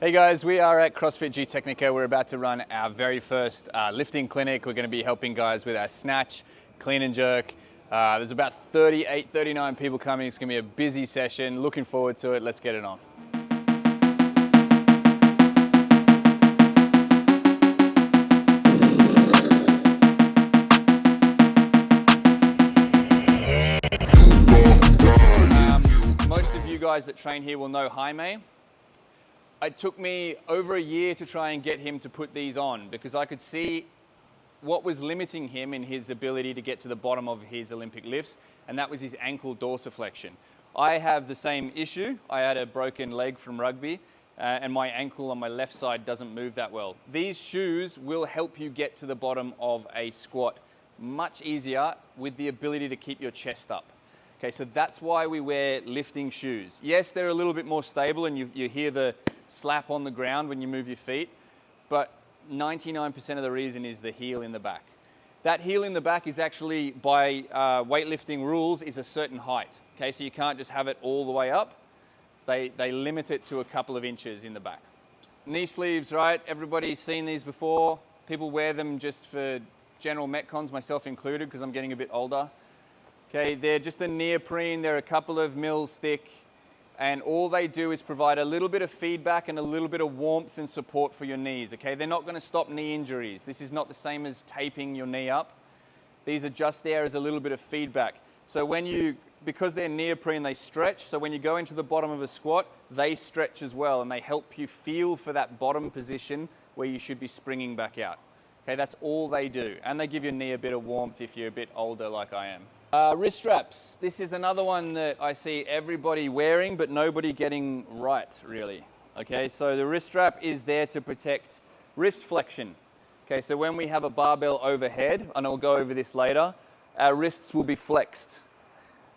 Hey guys, we are at CrossFit Gteknika. We're about to run our very first lifting clinic. We're going to be helping guys with our snatch, clean and jerk. There's about 38, 39 people coming. It's going to be a busy session. Looking forward to it. Let's get it on. Most of you guys that train here will know Jaime. It took me over a year to try and get him to put these on because I could see what was limiting him in his ability to get to the bottom of his Olympic lifts, and that was his ankle dorsiflexion. I have the same issue. I had a broken leg from rugby, and my ankle on my left side doesn't move that well. These shoes will help you get to the bottom of a squat much easier with the ability to keep your chest up. Okay, so that's why we wear lifting shoes. Yes, they're a little bit more stable and you hear the slap on the ground when you move your feet, but 99% of the reason is the heel in the back. That heel in the back is actually, by weightlifting rules, is a certain height. Okay, so you can't just have it all the way up. They limit it to a couple of inches in the back. Knee sleeves, right? Everybody's seen these before. People wear them just for general metcons, myself included, because I'm getting a bit older. Okay, they're just a neoprene. They're a couple of mils thick. And all they do is provide a little bit of feedback and a little bit of warmth and support for your knees, okay? They're not going to stop knee injuries. This is not the same as taping your knee up. These are just there as a little bit of feedback. So because they're neoprene, they stretch. So when you go into the bottom of a squat, they stretch as well, and they help you feel for that bottom position where you should be springing back out. Okay, that's all they do. And they give your knee a bit of warmth if you're a bit older like I am. Wrist straps. This is another one that I see everybody wearing, but nobody getting right, really. Okay, so the wrist strap is there to protect wrist flexion. Okay, so when we have a barbell overhead, and I'll go over this later, our wrists will be flexed.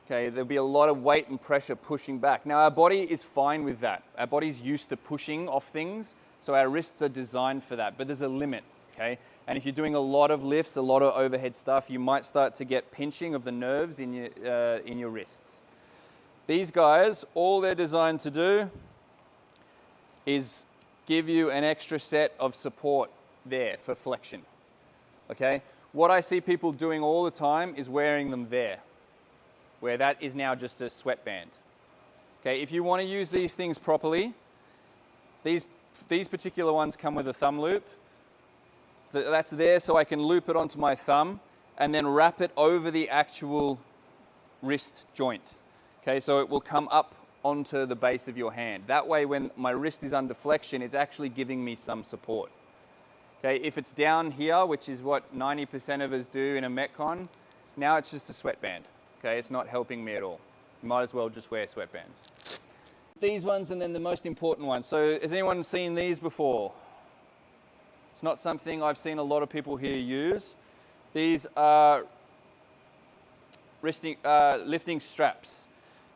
Okay, there'll be a lot of weight and pressure pushing back. Now, our body is fine with that. Our body's used to pushing off things, so our wrists are designed for that, but there's a limit. Okay? And if you're doing a lot of lifts, a lot of overhead stuff, you might start to get pinching of the nerves in your wrists. These guys, all they're designed to do is give you an extra set of support there for flexion. Okay? What I see people doing all the time is wearing them there, where that is now just a sweatband. Okay? If you want to use these things properly, these particular ones come with a thumb loop. That's there so I can loop it onto my thumb and then wrap it over the actual wrist joint. Okay, so it will come up onto the base of your hand. That way when my wrist is under flexion, it's actually giving me some support. Okay, if it's down here, which is what 90% of us do in a metcon, now it's just a sweatband. Okay, it's not helping me at all. You might as well just wear sweatbands. These ones and then the most important one. So has anyone seen these before? It's not something I've seen a lot of people here use. These are lifting straps.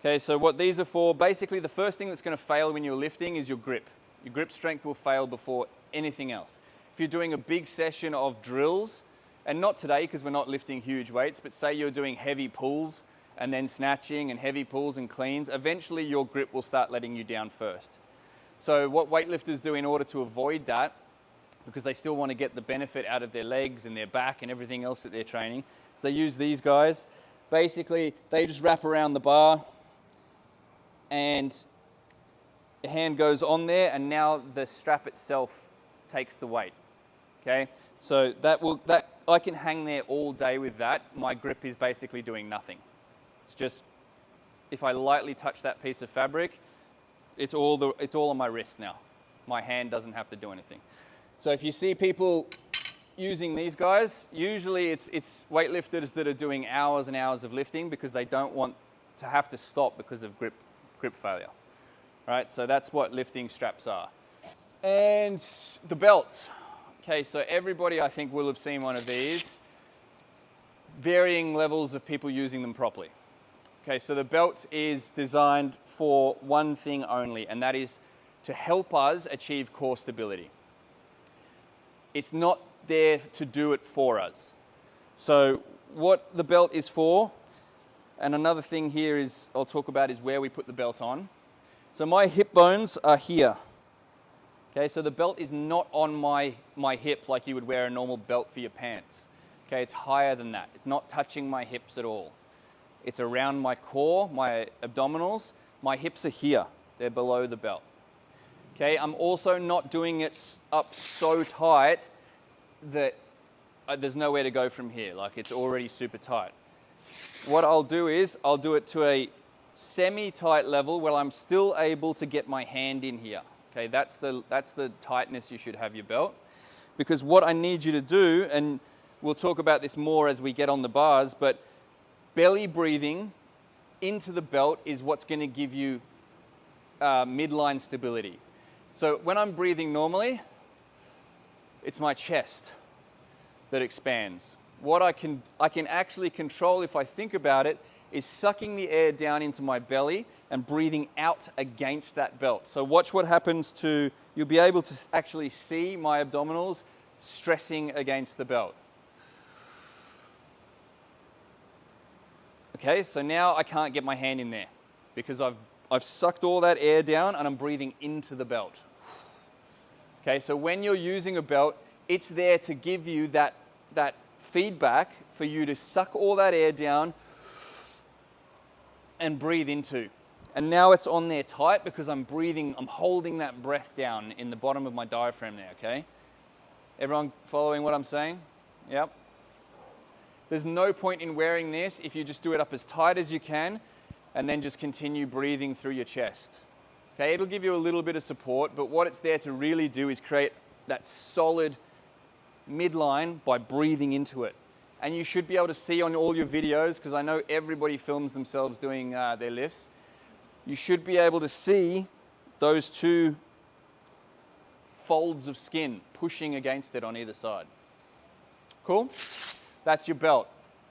Okay, so what these are for, basically the first thing that's going to fail when you're lifting is your grip. Your grip strength will fail before anything else. If you're doing a big session of drills, and not today because we're not lifting huge weights, but say you're doing heavy pulls and then snatching and heavy pulls and cleans, eventually your grip will start letting you down first. So what weightlifters do in order to avoid that, because they still want to get the benefit out of their legs and their back and everything else that they're training. So they use these guys. Basically, they just wrap around the bar and the hand goes on there and now the strap itself takes the weight. Okay? So I can hang there all day with that. My grip is basically doing nothing. It's just, if I lightly touch that piece of fabric, it's all on my wrist now. My hand doesn't have to do anything. So if you see people using these guys, usually it's weightlifters that are doing hours and hours of lifting because they don't want to have to stop because of grip failure. Right? So that's what lifting straps are. And the belts. Okay, so everybody I think will have seen one of these. Varying levels of people using them properly. Okay, so the belt is designed for one thing only, and that is to help us achieve core stability. It's not there to do it for us. So what the belt is for, and another thing here is I'll talk about is where we put the belt on. So my hip bones are here. Okay, so the belt is not on my hip like you would wear a normal belt for your pants. Okay, it's higher than that. It's not touching my hips at all. It's around my core, my abdominals. My hips are here. They're below the belt. Okay, I'm also not doing it up so tight that there's nowhere to go from here. Like, it's already super tight. What I'll do is I'll do it to a semi-tight level where I'm still able to get my hand in here. Okay, that's the tightness you should have your belt. Because what I need you to do, and we'll talk about this more as we get on the bars, but belly breathing into the belt is what's going to give you midline stability. So when I'm breathing normally, it's my chest that expands. What I can actually control, if I think about it, is sucking the air down into my belly and breathing out against that belt. So watch what happens to, you'll be able to actually see my abdominals stressing against the belt. Okay, so now I can't get my hand in there because I've sucked all that air down and I'm breathing into the belt. Okay, so when you're using a belt, it's there to give you that feedback for you to suck all that air down and breathe into. And now it's on there tight because I'm breathing, I'm holding that breath down in the bottom of my diaphragm there, okay? Everyone following what I'm saying? Yep. There's no point in wearing this if you just do it up as tight as you can and then just continue breathing through your chest. Okay, it'll give you a little bit of support, but what it's there to really do is create that solid midline by breathing into it. And you should be able to see on all your videos, because I know everybody films themselves doing their lifts, you should be able to see those two folds of skin pushing against it on either side. Cool? That's your belt.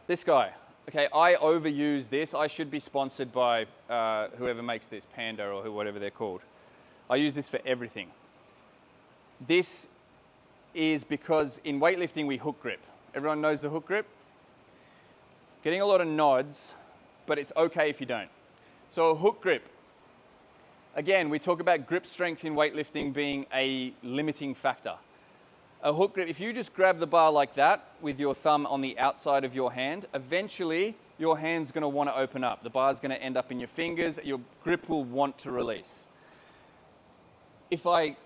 This guy. Okay, I overuse this. I should be sponsored by whoever makes this, Panda or whatever they're called. I use this for everything. This is because in weightlifting we hook grip. Everyone knows the hook grip? Getting a lot of nods, but it's okay if you don't. So a hook grip. Again, we talk about grip strength in weightlifting being a limiting factor. A hook grip, if you just grab the bar like that with your thumb on the outside of your hand, eventually your hand's going to want to open up. The bar's going to end up in your fingers. Your grip will want to release. If I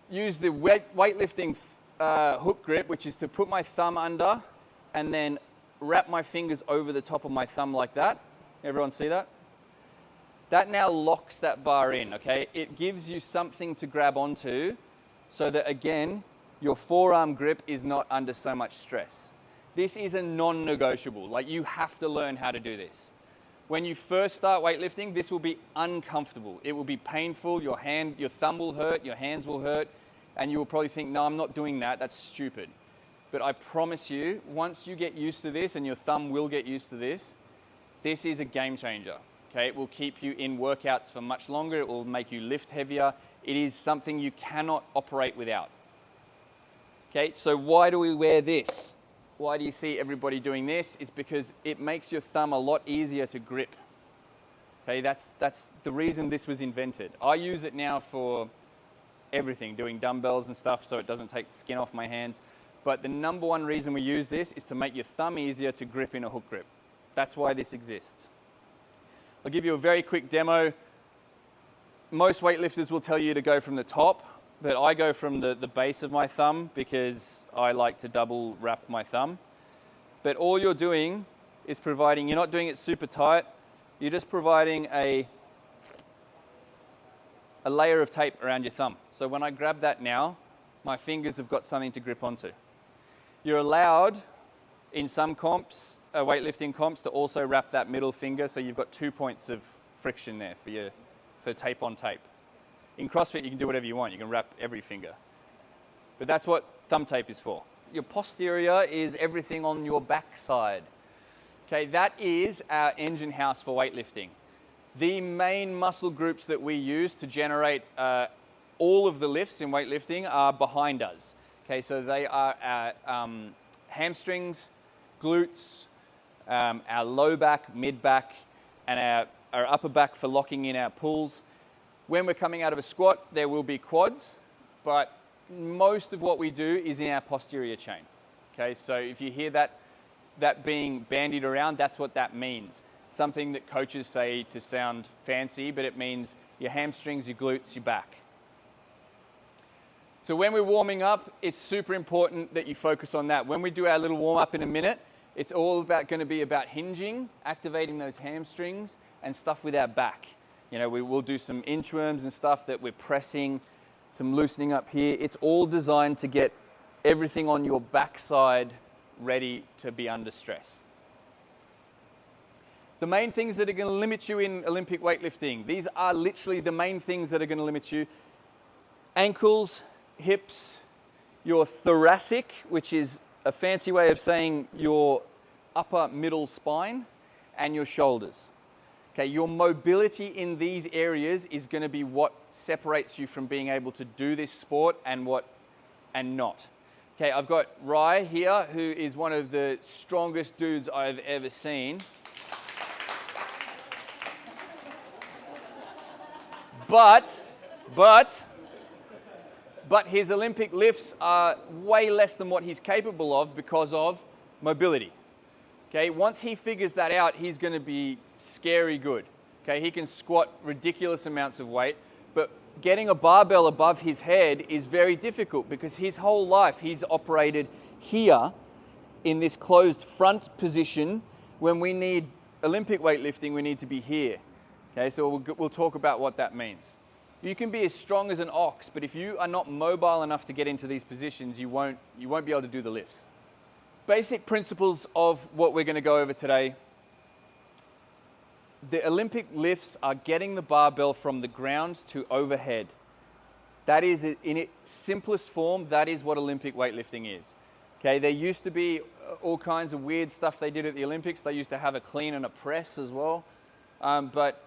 use the weightlifting hook grip, which is to put my thumb under and then wrap my fingers over the top of my thumb like that. Everyone see that? That now locks that bar in, okay? It gives you something to grab onto so that, again, your forearm grip is not under so much stress. This is a non-negotiable. Like, you have to learn how to do this. When you first start weightlifting, this will be uncomfortable. It will be painful. Your thumb will hurt, your hands will hurt, and you will probably think, no, I'm not doing that. That's stupid. But I promise you, once you get used to this, and your thumb will get used to this, this is a game changer. Okay, it will keep you in workouts for much longer. It will make you lift heavier. It is something you cannot operate without. Okay, so why do we wear this? Why do you see everybody doing this? Is because it makes your thumb a lot easier to grip. Okay, that's the reason this was invented. I use it now for everything, doing dumbbells and stuff, so it doesn't take skin off my hands. But the number one reason we use this is to make your thumb easier to grip in a hook grip. That's why this exists. I'll give you a very quick demo. Most weightlifters will tell you to go from the top, but I go from the base of my thumb because I like to double wrap my thumb. But all you're doing is providing, you're not doing it super tight, you're just providing a layer of tape around your thumb. So when I grab that now, my fingers have got something to grip onto. You're allowed in some comps, weightlifting comps, to also wrap that middle finger, so you've got 2 points of friction there for tape on tape. In CrossFit, you can do whatever you want. You can wrap every finger. But that's what thumb tape is for. Your posterior is everything on your backside. Okay, that is our engine house for weightlifting. The main muscle groups that we use to generate all of the lifts in weightlifting are behind us. Okay, so they are our hamstrings, glutes, our low back, mid back, and our upper back for locking in our pulls. When we're coming out of a squat, there will be quads but most of what we do is in our posterior chain. Okay, so if you hear that being bandied around, that's what that means. Something that coaches say to sound fancy, but it means your hamstrings, your glutes, your back. So when we're warming up, it's super important that you focus on that. When we do our little warm up in a minute, it's all going to be about hinging, activating those hamstrings, and stuff with our back. You know, we will do some inchworms and stuff that we're pressing, some loosening up here. It's all designed to get everything on your backside ready to be under stress. The main things that are going to limit you in Olympic weightlifting, these are literally the main things that are going to limit you. Ankles, hips, your thoracic, which is a fancy way of saying your upper middle spine, and your shoulders. Okay, your mobility in these areas is going to be what separates you from being able to do this sport and not. Okay, I've got Rye here, who is one of the strongest dudes I've ever seen. But his Olympic lifts are way less than what he's capable of because of mobility. Okay, once he figures that out, he's going to be scary good. Okay, he can squat ridiculous amounts of weight, but getting a barbell above his head is very difficult because his whole life he's operated here in this closed front position. When we need Olympic weightlifting, we need to be here. Okay, so we'll talk about what that means. You can be as strong as an ox, but if you are not mobile enough to get into these positions, you won't be able to do the lifts. Basic principles of what we're going to go over today. The Olympic lifts are getting the barbell from the ground to overhead. That is, in its simplest form, that is what Olympic weightlifting is. Okay, there used to be all kinds of weird stuff they did at the Olympics. They used to have a clean and a press as well. But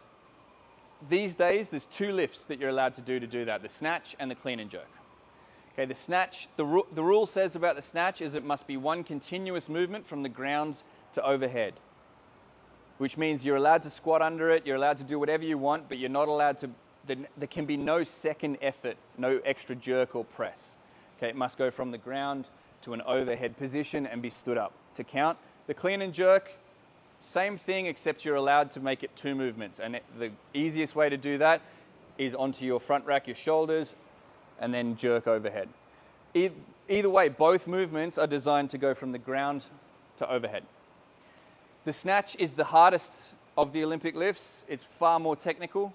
these days, there's two lifts that you're allowed to do that, the snatch and the clean and jerk. Okay, the snatch, the rule says about the snatch is it must be one continuous movement from the ground to overhead, which means you're allowed to squat under it, you're allowed to do whatever you want, but you're not allowed to, there can be no second effort, no extra jerk or press. Okay, it must go from the ground to an overhead position and be stood up to count. The clean and jerk, same thing, except you're allowed to make it two movements. And the easiest way to do that is onto your front rack, your shoulders, and then jerk overhead. Either way, both movements are designed to go from the ground to overhead. The snatch is the hardest of the Olympic lifts. It's far more technical.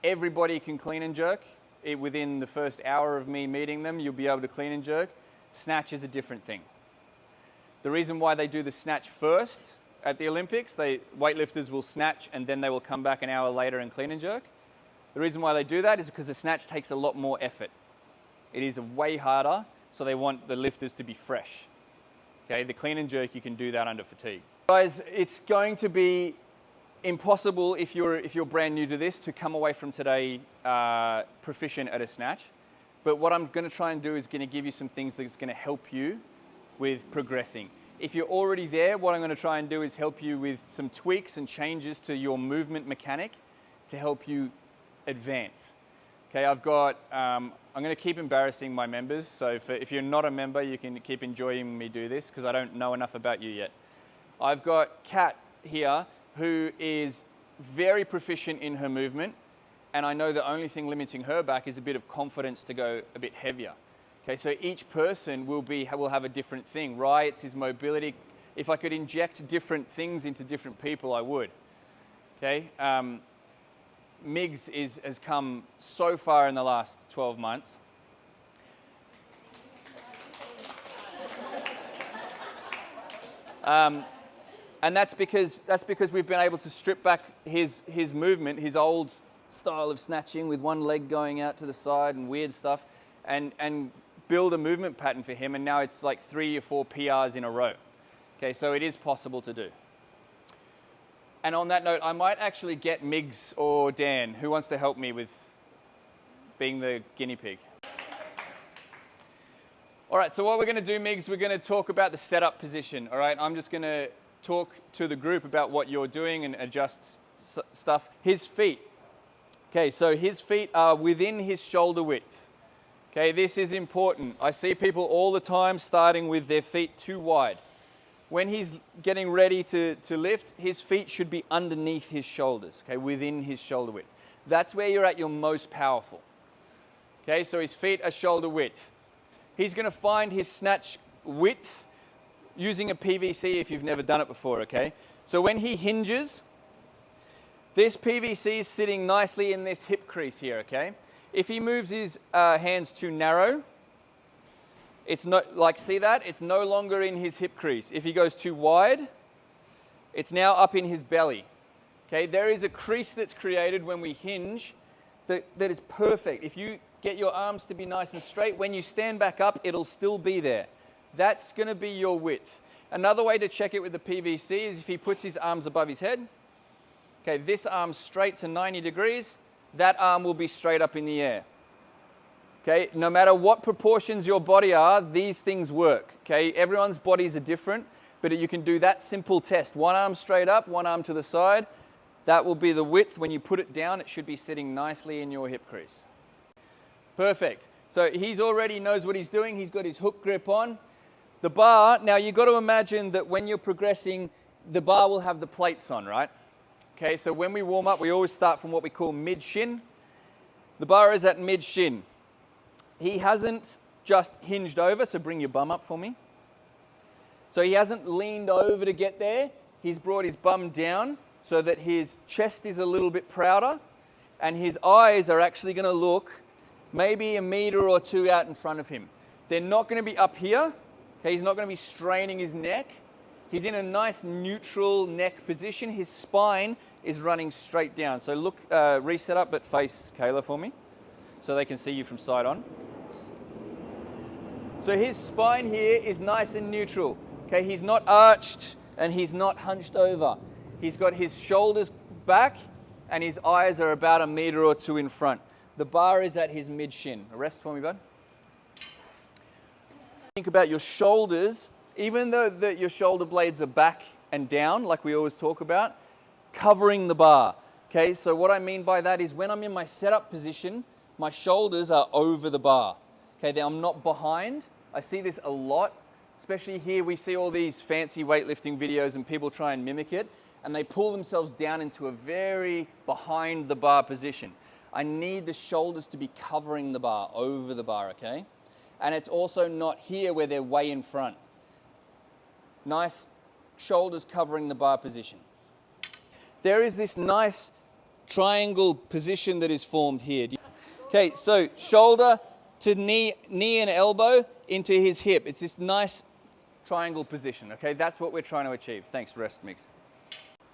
Everybody can clean and jerk. Within the first hour of me meeting them, you'll be able to clean and jerk. Snatch is a different thing. The reason why they do the snatch first at the Olympics, weightlifters will snatch and then they will come back an hour later and clean and jerk. The reason why they do that is because the snatch takes a lot more effort. It is way harder, so they want the lifters to be fresh. Okay, the clean and jerk, you can do that under fatigue. Guys, it's going to be impossible if you're brand new to this to come away from today proficient at a snatch. But what I'm going to try and do is going to give you some things that's going to help you with progressing. If you're already there, what I'm going to try and do is help you with some tweaks and changes to your movement mechanic to help you advance. Okay, I'm going to keep embarrassing my members, so if you're not a member, you can keep enjoying me do this because I don't know enough about you yet. I've got Kat here who is very proficient in her movement, and I know the only thing limiting her back is a bit of confidence to go a bit heavier. Okay, so each person will have a different thing. Rye, it's his mobility. If I could inject different things into different people, I would. Okay, Miggs has come so far in the last 12 months. And that's because we've been able to strip back his movement, his old style of snatching with one leg going out to the side and weird stuff, and build a movement pattern for him, and now it's like 3 or 4 PRs in a row. Okay, so it is possible to do. And on that note, I might actually get Miggs or Dan, who wants to help me with being the guinea pig. All right, so what we're going to do, Miggs, we're going to talk about the setup position. All right, I'm just going to talk to the group about what you're doing and adjust stuff. His feet. Okay, so his feet are within his shoulder width. Okay, this is important. I see people all the time starting with their feet too wide. When he's getting ready to lift, his feet should be underneath his shoulders, okay, within his shoulder width. That's where you're at your most powerful. Okay, so his feet are shoulder width. He's going to find his snatch width using a PVC if you've never done it before, okay? So when he hinges, this PVC is sitting nicely in this hip crease here, okay? If he moves his hands too narrow, it's not, like, see that? It's no longer in his hip crease. If he goes too wide, it's now up in his belly. Okay, there is a crease that's created when we hinge that is perfect. If you get your arms to be nice and straight, when you stand back up, it'll still be there. That's going to be your width. Another way to check it with the PVC is if he puts his arms above his head. Okay, this arm straight to 90 degrees. That arm will be straight up in the air. Okay, no matter what proportions your body are, these things work. Okay, everyone's bodies are different, but you can do that simple test. One arm straight up, one arm to the side. That will be the width. When you put it down, it should be sitting nicely in your hip crease. Perfect. So he's already knows what he's doing. He's got his hook grip on. The bar, now you've got to imagine that when you're progressing, the bar will have the plates on, right? Okay, so when we warm up, we always start from what we call mid-shin. The bar is at mid-shin. He hasn't just hinged over, so bring your bum up for me. So he hasn't leaned over to get there. He's brought his bum down so that his chest is a little bit prouder, and his eyes are actually going to look maybe a meter or two out in front of him. They're not going to be up here. Okay, he's not going to be straining his neck. He's in a nice neutral neck position. His spine is running straight down. So look, reset up, but face Kayla for me so they can see you from side on. So his spine here is nice and neutral. Okay, he's not arched and he's not hunched over. He's got his shoulders back and his eyes are about a meter or two in front. The bar is at his mid-shin. Rest for me, bud. Think about your shoulders. Even though your shoulder blades are back and down, like we always talk about, covering the bar. Okay, so what I mean by that is when I'm in my setup position, my shoulders are over the bar. Okay, I'm not behind. I see this a lot, especially here. We see all these fancy weightlifting videos and people try and mimic it, and they pull themselves down into a very behind the bar position. I need the shoulders to be covering the bar, over the bar, okay? And it's also not here where they're way in front. Nice shoulders covering the bar position. There is this nice triangle position that is formed here. Okay, so shoulder to knee and elbow into his hip. It's this nice triangle position, okay? That's what we're trying to achieve. Thanks, rest mix.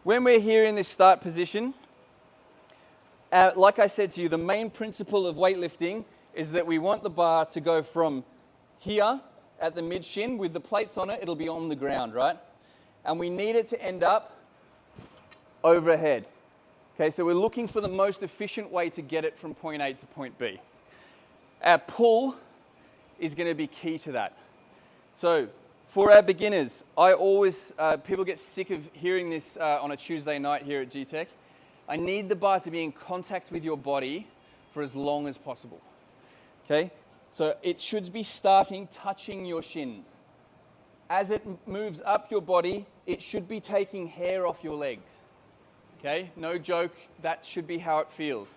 When we're here in this start position, like I said to you, the main principle of weightlifting is that we want the bar to go from here at the mid-shin with the plates on it, it'll be on the ground, right? And we need it to end up overhead. Okay, so we're looking for the most efficient way to get it from point A to point B. Our pull is going to be key to that. So for our beginners, I always, people get sick of hearing this on a Tuesday night here at Gtek. I need the bar to be in contact with your body for as long as possible. Okay, so it should be starting touching your shins. As it moves up your body, it should be taking hair off your legs. Okay, no joke, that should be how it feels.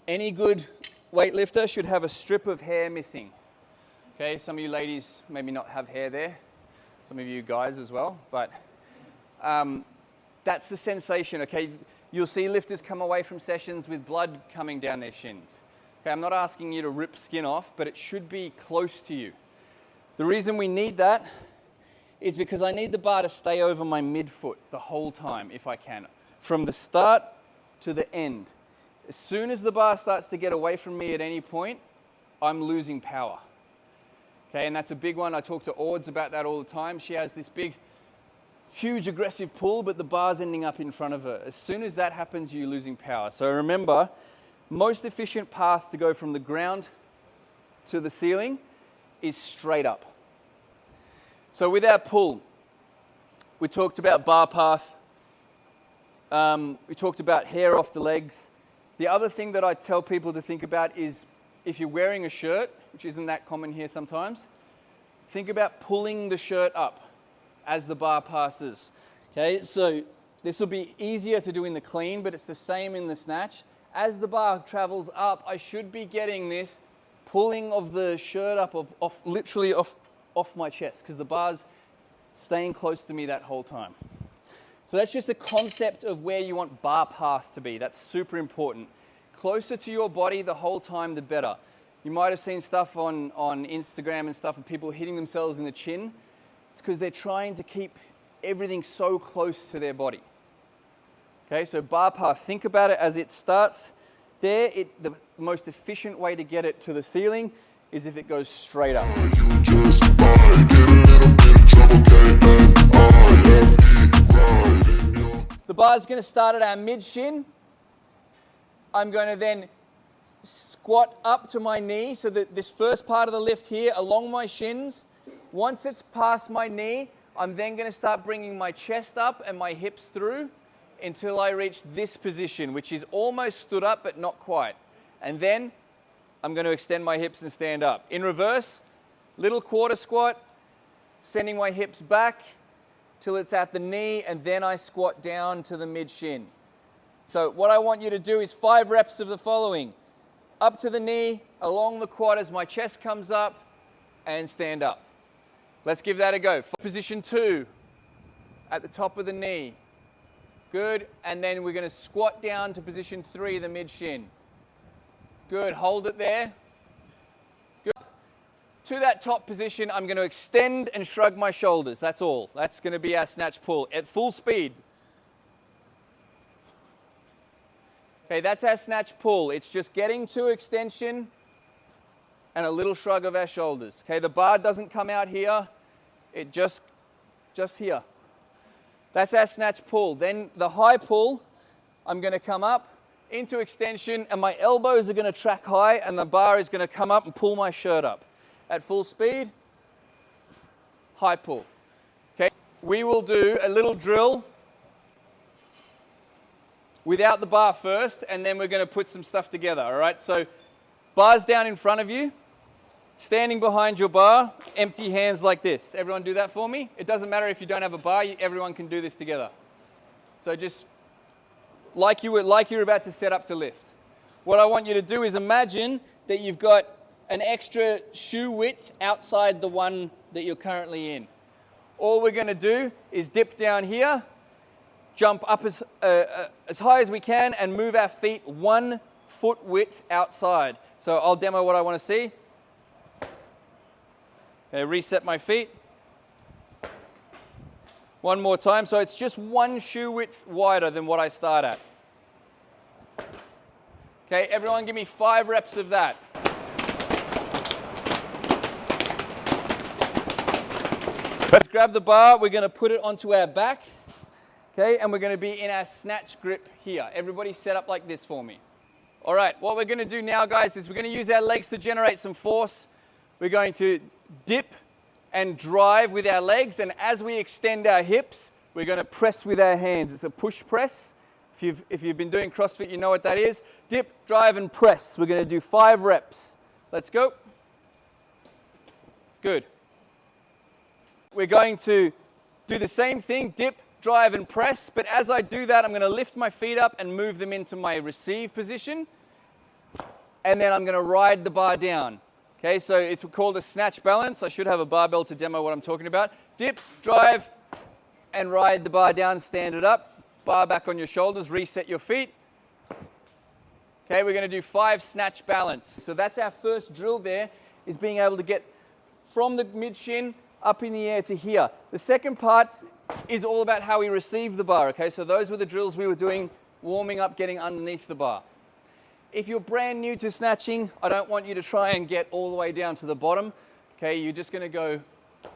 Any good weightlifter should have a strip of hair missing. Okay, some of you ladies maybe not have hair there, some of you guys as well, but that's the sensation, okay? You'll see lifters come away from sessions with blood coming down their shins. Okay, I'm not asking you to rip skin off, but it should be close to you. The reason we need that is because I need the bar to stay over my midfoot the whole time, if I can, from the start to the end. As soon as the bar starts to get away from me at any point, I'm losing power. Okay, and that's a big one. I talk to Ords about that all the time. She has this big, huge aggressive pull, but the bar's ending up in front of her. As soon as that happens, you're losing power. So remember, most efficient path to go from the ground to the ceiling is straight up. So with our pull, we talked about bar path. We talked about hair off the legs. The other thing that I tell people to think about is if you're wearing a shirt, which isn't that common here sometimes. Think about pulling the shirt up as the bar passes. Okay, so this will be easier to do in the clean, but it's the same in the snatch. As the bar travels up, I should be getting this pulling of the shirt up literally off my chest, because the bar's staying close to me that whole time. So that's just the concept of where you want bar path to be. That's super important. Closer to your body the whole time, the better. You might have seen stuff on Instagram and stuff of people hitting themselves in the chin. It's because they're trying to keep everything so close to their body. Okay, so bar path, think about it as it starts there. The most efficient way to get it to the ceiling is if it goes straight up. The bar is going to start at our mid shin. I'm going to then squat up to my knee, so that this first part of the lift here along my shins. Once it's past my knee, I'm then going to start bringing my chest up and my hips through until I reach this position, which is almost stood up but not quite. And then I'm going to extend my hips and stand up. In reverse, little quarter squat, sending my hips back till it's at the knee, and then I squat down to the mid shin. So what I want you to do is 5 reps of the following. Up to the knee, along the quad as my chest comes up, and stand up. Let's give that a go. Position 2, at the top of the knee. Good, and then we're going to squat down to position 3, the mid shin. Good, hold it there. Good. To that top position, I'm going to extend and shrug my shoulders. That's all. That's going to be our snatch pull at full speed. Okay, that's our snatch pull. It's just getting to extension and a little shrug of our shoulders. Okay, the bar doesn't come out here. It just here. That's our snatch pull. Then the high pull, I'm going to come up into extension, and my elbows are going to track high, and the bar is going to come up and pull my shirt up. At full speed, high pull. Okay, we will do a little drill without the bar first, and then we're going to put some stuff together, all right? So bar's down in front of you, standing behind your bar, empty hands like this. Everyone do that for me? It doesn't matter if you don't have a bar, everyone can do this together. So just like you're about to set up to lift. What I want you to do is imagine that you've got an extra shoe width outside the one that you're currently in. All we're going to do is dip down here, jump up as high as we can, and move our feet 1 foot width outside. So I'll demo what I want to see. Okay, reset my feet. One more time. So it's just 1 shoe width wider than what I start at. Okay, everyone give me 5 reps of that. Let's grab the bar. We're going to put it onto our back. Okay, and we're going to be in our snatch grip here. Everybody set up like this for me. All right, what we're going to do now, guys, is we're going to use our legs to generate some force. We're going to dip and drive with our legs, and as we extend our hips, we're going to press with our hands. It's a push press. If you've been doing CrossFit, you know what that is. Dip, drive, and press. We're going to do 5 reps. Let's go. Good. We're going to do the same thing, dip, drive, and press, but as I do that, I'm going to lift my feet up and move them into my receive position, and then I'm going to ride the bar down. Okay, so it's called a snatch balance. I should have a barbell to demo what I'm talking about. Dip, drive, and ride the bar down, stand it up, bar back on your shoulders, reset your feet. Okay, we're going to do 5 snatch balance. So that's our first drill there, is being able to get from the mid shin up in the air to here. The second part is all about how we receive the bar, okay? So those were the drills we were doing, warming up, getting underneath the bar. If you're brand new to snatching, I don't want you to try and get all the way down to the bottom, okay? You're just going to go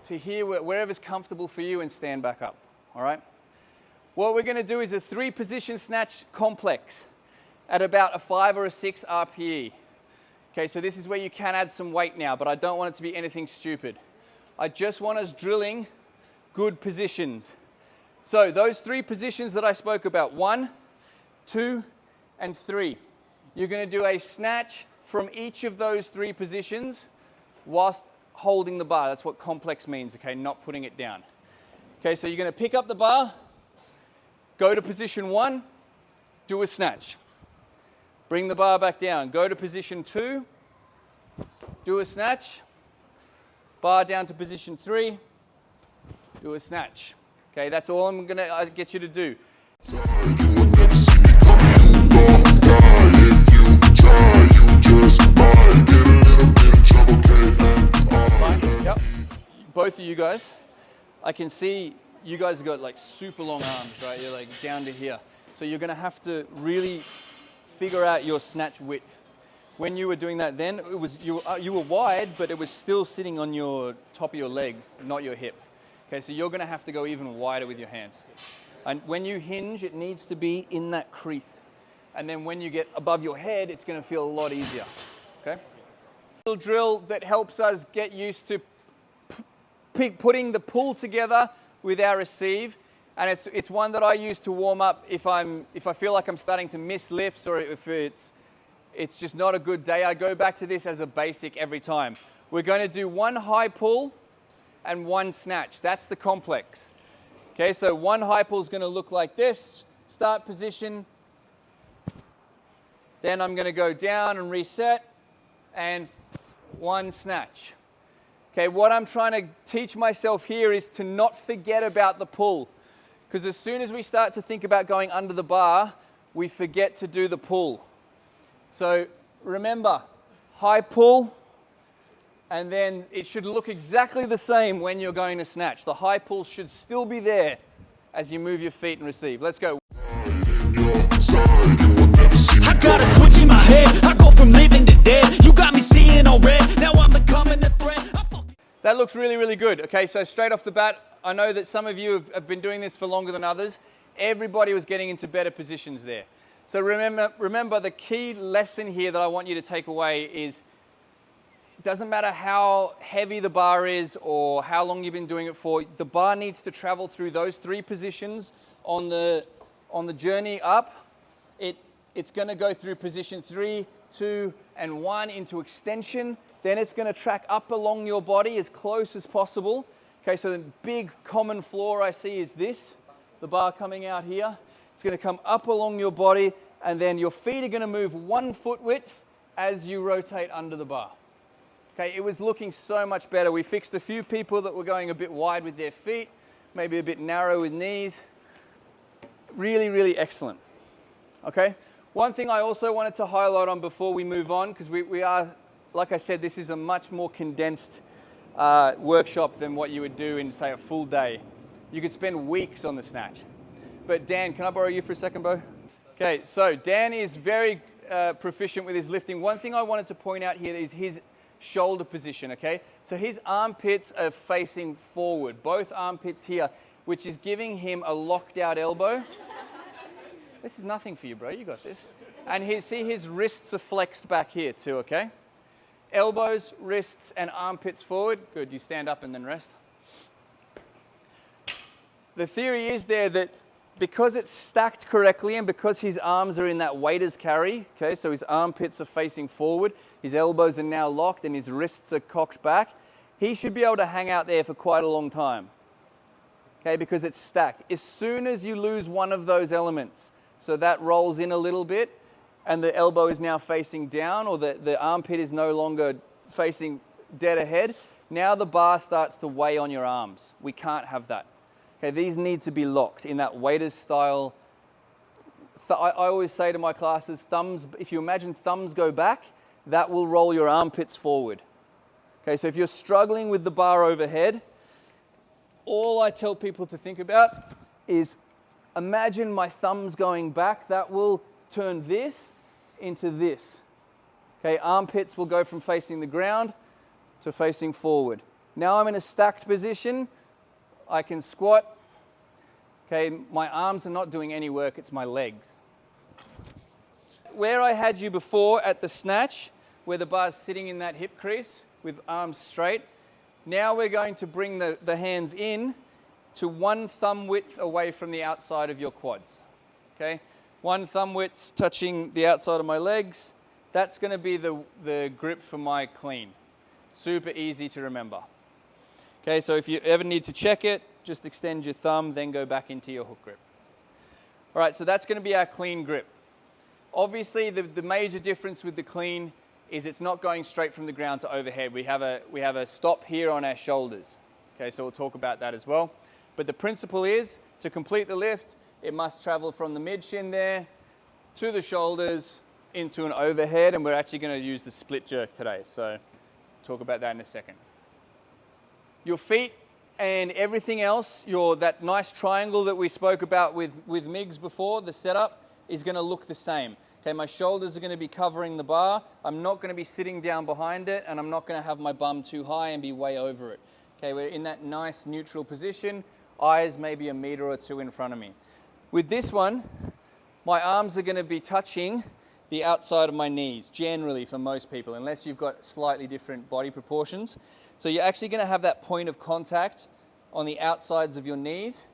to here, wherever's comfortable for you, and stand back up, all right? What we're going to do is a 3-position snatch complex at about a 5 or a 6 RPE. Okay, so this is where you can add some weight now, but I don't want it to be anything stupid. I just want us drilling good positions. So those 3 positions that I spoke about, 1, 2, and 3. You're going to do a snatch from each of those 3 positions whilst holding the bar. That's what complex means, okay, not putting it down. Okay, so you're going to pick up the bar, go to position 1, do a snatch. Bring the bar back down, go to position 2, do a snatch. Bar down to position 3, do a snatch. Okay, that's all I'm going to get you to do. Yep. Both of you guys, I can see you guys have got like super long arms, right? You're like down to here. So you're going to have to really figure out your snatch width. When you were doing that then, it was you were wide, but it was still sitting on your top of your legs, not your hip. Okay, so you're going to have to go even wider with your hands. And when you hinge, it needs to be in that crease. And then when you get above your head, it's going to feel a lot easier. Okay? Little drill that helps us get used to putting the pull together with our receive. And it's one that I use to warm up if I feel like I'm starting to miss lifts, or if it's just not a good day. I go back to this as a basic every time. We're going to do one high pull and one snatch. That's the complex. Okay, so one high pull is going to look like this. Start position. Then I'm going to go down and reset. And one snatch. Okay, what I'm trying to teach myself here is to not forget about the pull. Because as soon as we start to think about going under the bar, we forget to do the pull. So remember, high pull, and then it should look exactly the same when you're going to snatch. The high pull should still be there as you move your feet and receive. Let's go. I got a switch in my head. I go from living to dead. You got me seeing all red. Now I'm becoming a threat. That looks really, really good. Okay, so straight off the bat, I know that some of you have been doing this for longer than others. Everybody was getting into better positions there. So remember the key lesson here that I want you to take away is it doesn't matter how heavy the bar is or how long you've been doing it for, the bar needs to travel through those 3 positions on the journey up. It's going to go through position 3, 2, and 1 into extension. Then it's going to track up along your body as close as possible. Okay, so the big common flaw I see is this, the bar coming out here. It's going to come up along your body, and then your feet are going to move 1 foot width as you rotate under the bar. Okay, it was looking so much better. We fixed a few people that were going a bit wide with their feet, maybe a bit narrow with knees. Really, really excellent. Okay, one thing I also wanted to highlight on before we move on, because we are, like I said, this is a much more condensed workshop than what you would do in, say, a full day. You could spend weeks on the snatch. But Dan, can I borrow you for a second, Bo? Okay, so Dan is very proficient with his lifting. One thing I wanted to point out here is his shoulder position, okay? So his armpits are facing forward, both armpits here, which is giving him a locked out elbow. This is nothing for you, bro, you got this. And see his wrists are flexed back here too, okay? Elbows, wrists, and armpits forward. Good, you stand up and then rest. The theory is there that because it's stacked correctly and because his arms are in that waiter's carry, okay, so his armpits are facing forward, his elbows are now locked and his wrists are cocked back, he should be able to hang out there for quite a long time, okay, because it's stacked. As soon as you lose one of those elements, so that rolls in a little bit and the elbow is now facing down, or the armpit is no longer facing dead ahead, now the bar starts to weigh on your arms. We can't have that. Okay, these need to be locked in that waiter's style. I always say to my classes, thumbs, if you imagine thumbs go back, that will roll your armpits forward. Okay, so if you're struggling with the bar overhead, all I tell people to think about is imagine my thumbs going back. That will turn this into this. Okay, armpits will go from facing the ground to facing forward. Now I'm in a stacked position. I can squat. Okay, my arms are not doing any work, it's my legs. Where I had you before at the snatch, where the bar's sitting in that hip crease with arms straight, now we're going to bring the hands in to 1 thumb width away from the outside of your quads. Okay, 1 thumb width touching the outside of my legs. That's going to be the grip for my clean. Super easy to remember. Okay, so if you ever need to check it, just extend your thumb, then go back into your hook grip. All right, so that's going to be our clean grip. Obviously, the major difference with the clean is it's not going straight from the ground to overhead. We have a stop here on our shoulders. Okay, so we'll talk about that as well. But the principle is, to complete the lift, it must travel from the mid shin there to the shoulders into an overhead, and we're actually going to use the split jerk today. So talk about that in a second. Your feet and everything else, that nice triangle that we spoke about with MIGs before, the setup, is going to look the same. Okay, my shoulders are going to be covering the bar. I'm not going to be sitting down behind it, and I'm not going to have my bum too high and be way over it. Okay, we're in that nice neutral position, eyes maybe a meter or two in front of me. With this one, my arms are going to be touching the outside of my knees, generally for most people, unless you've got slightly different body proportions. So you're actually going to have that point of contact on the outsides of your knees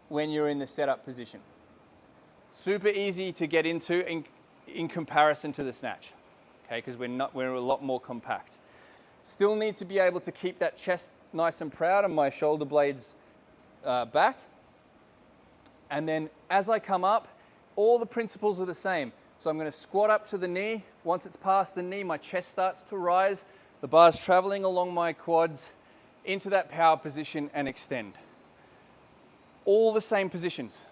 when you're in the setup position. Super easy to get into in comparison to the snatch, okay, because we're a lot more compact. Still need to be able to keep that chest nice and proud and my shoulder blades back. And then as I come up, all the principles are the same. So I'm going to squat up to the knee. Once it's past the knee, my chest starts to rise. The bar's traveling along my quads into that power position and extend. All the same positions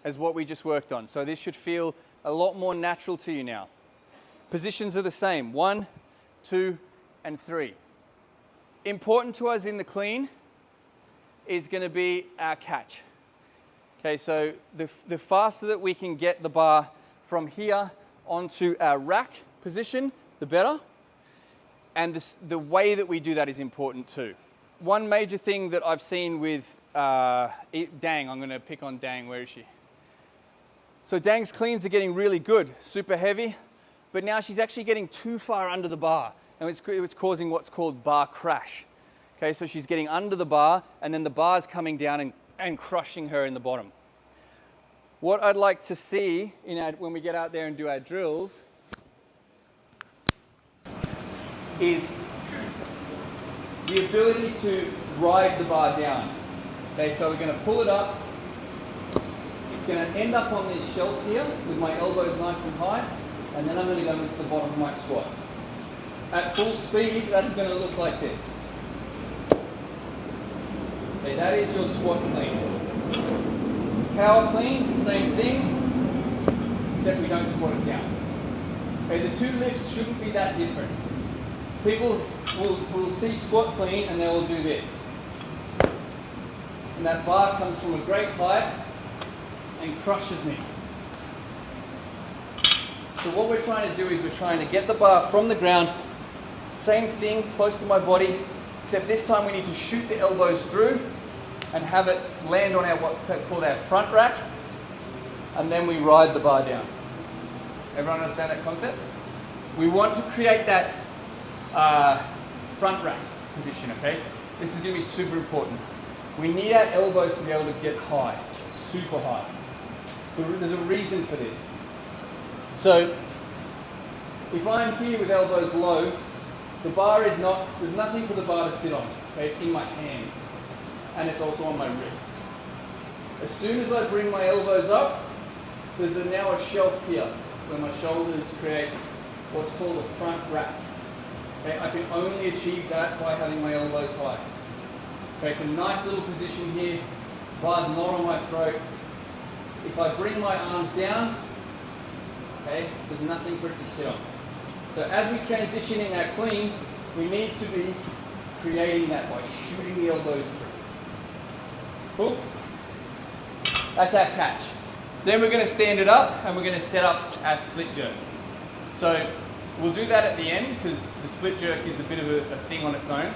as what we just worked on. So this should feel a lot more natural to you now. Positions are the same, 1, 2, and 3. Important to us in the clean is going to be our catch. Okay, so the faster that we can get the bar from here onto our rack position, the better. And the way that we do that is important too. One major thing that I've seen with Dang, I'm going to pick on Dang, where is she? So Dang's cleans are getting really good, super heavy, but now she's actually getting too far under the bar, and it's causing what's called bar crash. Okay, so she's getting under the bar, and then the bar's coming down and crushing her in the bottom. What I'd like to see when we get out there and do our drills is the ability to ride the bar down. Okay, so we're going to pull it up. It's going to end up on this shelf here with my elbows nice and high, and then I'm going to go into the bottom of my squat. At full speed, that's going to look like this. Okay, that is your squat clean. Power clean, same thing, except we don't squat it down. Okay, the two lifts shouldn't be that different. People will see squat clean and they will do this. And that bar comes from a great height and crushes me. So what we're trying to do is we're trying to get the bar from the ground, same thing, close to my body, except this time we need to shoot the elbows through and have it land on our what's called our front rack, and then we ride the bar down. Everyone understand that concept? We want to create that front rack position, okay? This is going to be super important. We need our elbows to be able to get high, super high. There's a reason for this. So, if I'm here with elbows low, the bar is not, there's nothing for the bar to sit on, okay? It's in my hands, and it's also on my wrists. As soon as I bring my elbows up, there's now a shelf here where my shoulders create what's called a front rack. Okay, I can only achieve that by having my elbows high. Okay, it's a nice little position here. Bar's not on my throat. If I bring my arms down, okay, there's nothing for it to sit on. So as we transition in our clean, we need to be creating that by shooting the elbows through. Cool? That's our catch. Then we're going to stand it up and we're going to set up our split jerk. So we'll do that at the end because the split jerk is a bit of a thing on its own.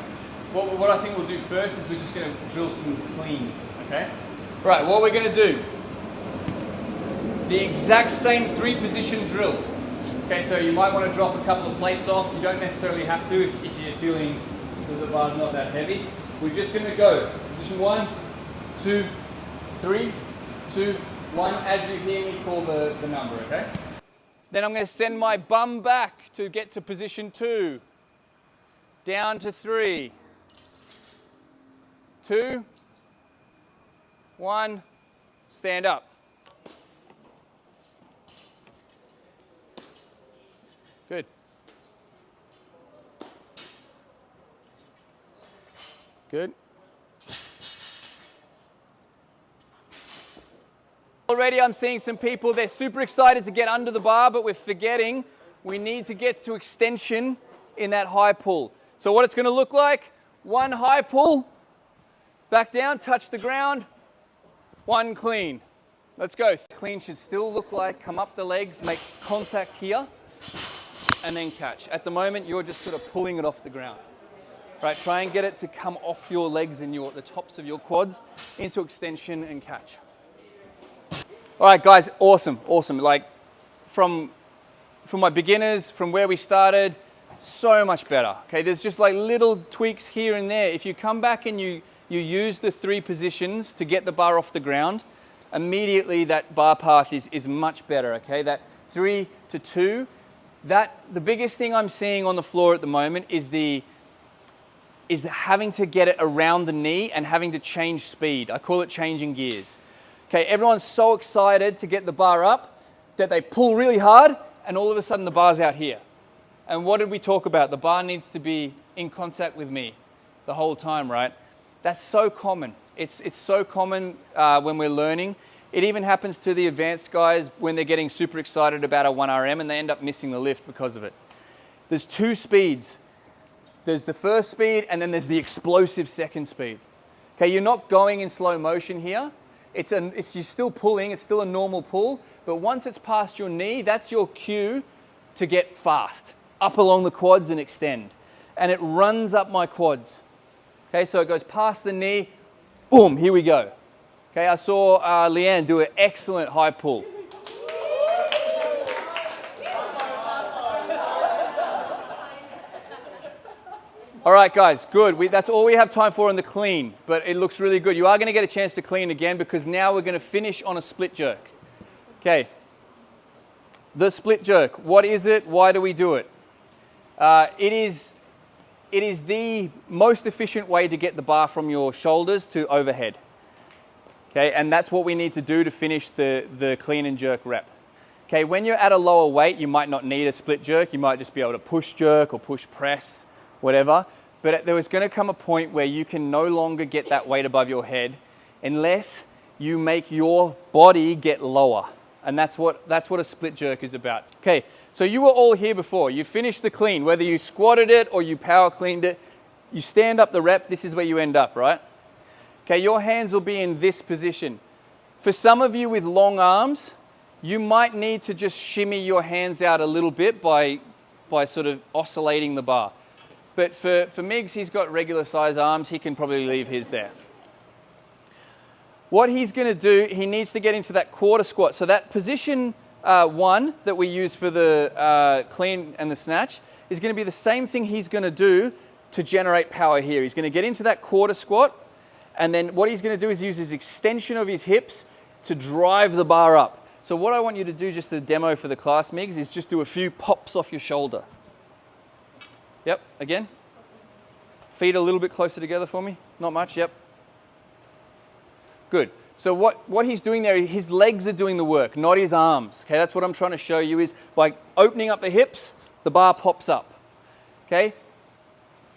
What I think we'll do first is we're just going to drill some cleans, okay? Right, what we're going to do, the exact same 3-position drill. Okay, so you might want to drop a couple of plates off. You don't necessarily have to if you're feeling that the bar's not that heavy. We're just going to go position 1, 2, 3, 2, 1, as you hear me call the number, okay? Then I'm going to send my bum back to get to position 2. Down to 3, 2, 1, stand up. Good. Good. Already I'm seeing some people, they're super excited to get under the bar, but we're forgetting we need to get to extension in that high pull. So what it's going to look like, one high pull, back down, touch the ground, one clean. Let's go. Clean should still look like come up the legs, make contact here, and then catch. At the moment, you're just sort of pulling it off the ground. Right, try and get it to come off your legs and the tops of your quads into extension and catch. All right, guys, awesome. Like from my beginners, from where we started, so much better. Okay, there's just like little tweaks here and there. If you come back and you use the 3 positions to get the bar off the ground, immediately that bar path is much better. Okay, that 3 to 2, the biggest thing I'm seeing on the floor at the moment is the having to get it around the knee and having to change speed. I call it changing gears. Okay, everyone's so excited to get the bar up that they pull really hard and all of a sudden the bar's out here. And what did we talk about? The bar needs to be in contact with me the whole time, right? That's so common. It's so common when we're learning. It even happens to the advanced guys when they're getting super excited about a 1RM and they end up missing the lift because of it. There's 2 speeds. There's the first speed and then there's the explosive second speed. Okay, you're not going in slow motion here. You're still pulling, it's still a normal pull, but once it's past your knee, that's your cue to get fast, up along the quads and extend. And it runs up my quads. Okay, so it goes past the knee, boom, here we go. Okay, I saw Leanne do an excellent high pull. All right, guys, good. That's all we have time for in the clean, but it looks really good. You are going to get a chance to clean again because now we're going to finish on a split jerk. Okay, the split jerk. What is it? Why do we do it? It is the most efficient way to get the bar from your shoulders to overhead. Okay, and that's what we need to do to finish the clean and jerk rep. Okay, when you're at a lower weight, you might not need a split jerk. You might just be able to push jerk or push press, whatever. But there is going to come a point where you can no longer get that weight above your head unless you make your body get lower. And that's what a split jerk is about. Okay, so you were all here before. You finished the clean, whether you squatted it or you power cleaned it. You stand up the rep, this is where you end up, right? Okay, your hands will be in this position. For some of you with long arms, you might need to just shimmy your hands out a little bit by sort of oscillating the bar. But for Miggs, he's got regular size arms. He can probably leave his there. What he's going to do, he needs to get into that quarter squat. So that position 1 that we use for the clean and the snatch is going to be the same thing he's going to do to generate power here. He's going to get into that quarter squat. And then what he's going to do is use his extension of his hips to drive the bar up. So what I want you to do, just the demo for the class, Miggs, is just do a few pops off your shoulder. Yep, again. Feet a little bit closer together for me. Not much, yep. Good. So what he's doing there, his legs are doing the work, not his arms. Okay, that's what I'm trying to show you is by opening up the hips, the bar pops up. Okay?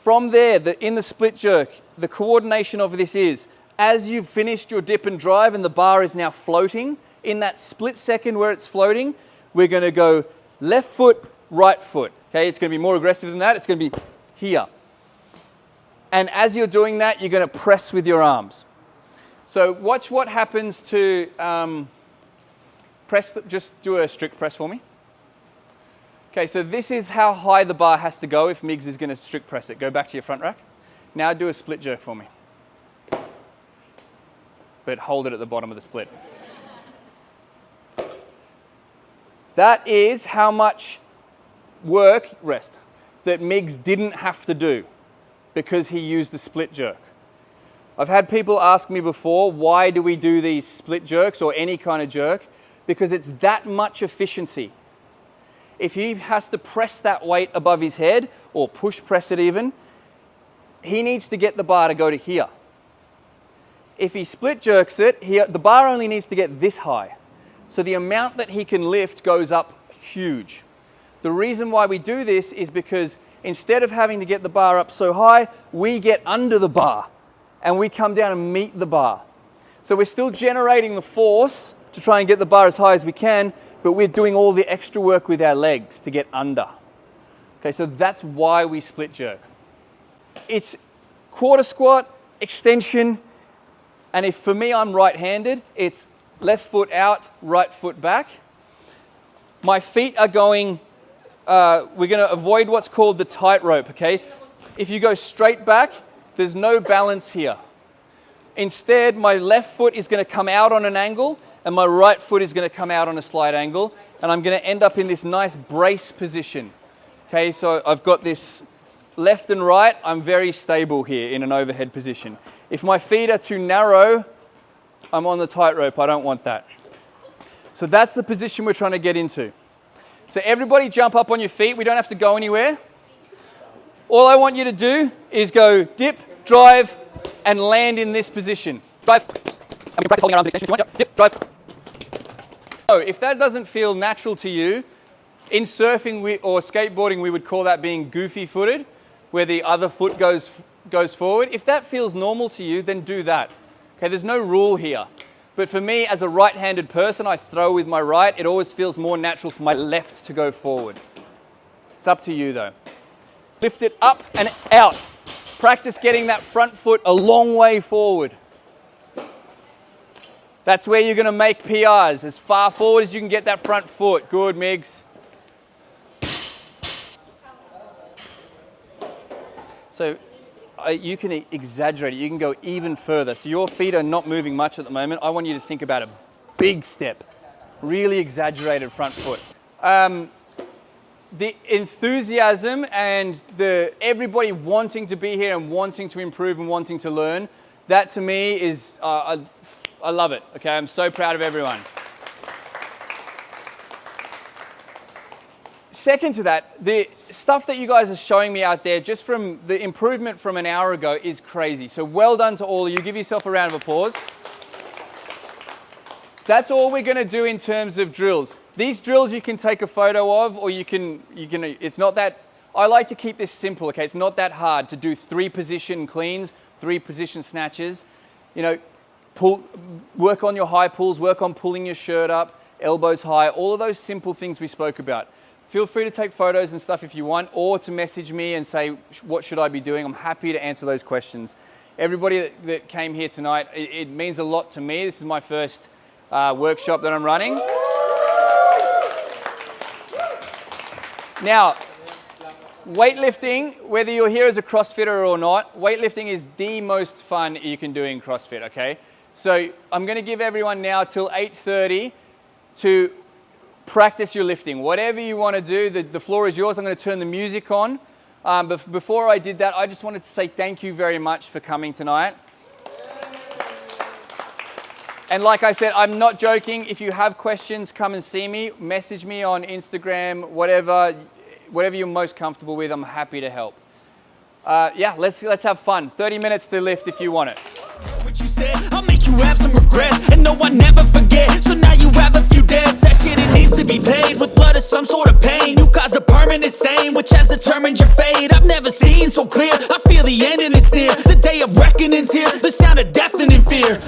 From there, in the split jerk, the coordination of this is, as you've finished your dip and drive and the bar is now floating, in that split second where it's floating, we're going to go left foot, right foot. Okay, it's going to be more aggressive than that. It's going to be here. And as you're doing that, you're going to press with your arms. So watch what happens to press. Just do a strict press for me. Okay, so this is how high the bar has to go if Miggs is going to strict press it. Go back to your front rack. Now do a split jerk for me. But hold it at the bottom of the split. That is how much work, rest, that Miggs didn't have to do because he used the split jerk. I've had people ask me before, why do we do these split jerks or any kind of jerk? Because it's that much efficiency. If he has to press that weight above his head or push press it even, he needs to get the bar to go to here. If he split jerks it, the bar only needs to get this high. So the amount that he can lift goes up huge. The reason why we do this is because instead of having to get the bar up so high, we get under the bar and we come down and meet the bar. So we're still generating the force to try and get the bar as high as we can, but we're doing all the extra work with our legs to get under. Okay, so that's why we split jerk. It's quarter squat, extension, and if for me I'm right-handed, it's left foot out, right foot back. My feet are going, we're going to avoid what's called the tightrope, okay? If you go straight back, there's no balance here. Instead, my left foot is going to come out on an angle and my right foot is going to come out on a slight angle, and I'm going to end up in this nice brace position. Okay, so I've got this left and right, I'm very stable here in an overhead position. If my feet are too narrow, I'm on the tightrope, I don't want that. So that's the position we're trying to get into. So everybody jump up on your feet, we don't have to go anywhere. All I want you to do is go dip, drive, and land in this position. Drive. I mean, practice holding your arms in extension if you want. Yep. Dip, drive. So if that doesn't feel natural to you, in surfing or skateboarding, we would call that being goofy-footed, where the other foot goes forward. If that feels normal to you, then do that. Okay, there's no rule here. But for me, as a right-handed person, I throw with my right. It always feels more natural for my left to go forward. It's up to you, though. Lift it up and out. Practice getting that front foot a long way forward. That's where you're going to make PRs, as far forward as you can get that front foot. Good, Migs. So you can exaggerate it. You can go even further. So your feet are not moving much at the moment. I want you to think about a big step. Really exaggerated front foot. The enthusiasm and everybody wanting to be here and wanting to improve and wanting to learn, that to me is, I love it. Okay, I'm so proud of everyone. Second to that, the stuff that you guys are showing me out there, just from the improvement from an hour ago, is crazy. So well done to all of you. Give yourself a round of applause. That's all we're going to do in terms of drills. These drills you can take a photo of, or you can, it's not that, I like to keep this simple, okay? It's not that hard to do 3-position cleans, 3-position snatches. You know, work on your high pulls, work on pulling your shirt up, elbows high, all of those simple things we spoke about. Feel free to take photos and stuff if you want, or to message me and say, what should I be doing? I'm happy to answer those questions. Everybody that came here tonight, it means a lot to me. This is my first workshop that I'm running. Now, weightlifting, whether you're here as a CrossFitter or not, weightlifting is the most fun you can do in CrossFit, okay? So I'm going to give everyone now till 8:30 to practice your lifting. Whatever you want to do, the floor is yours. I'm going to turn the music on. But before I did that, I just wanted to say thank you very much for coming tonight. And like I said, I'm not joking. If you have questions, come and see me. Message me on Instagram, whatever you're most comfortable with. I'm happy to help. Yeah, let's have fun. 30 minutes to lift if you want it. What you said, I'll make you have some regrets. And no, I never forget. So now you have a few debts. That shit, it needs to be paid with blood or some sort of pain. You caused a permanent stain, which has determined your fate. I've never seen so clear. I feel the end and it's near. The day of reckoning's here. The sound of deafening fear.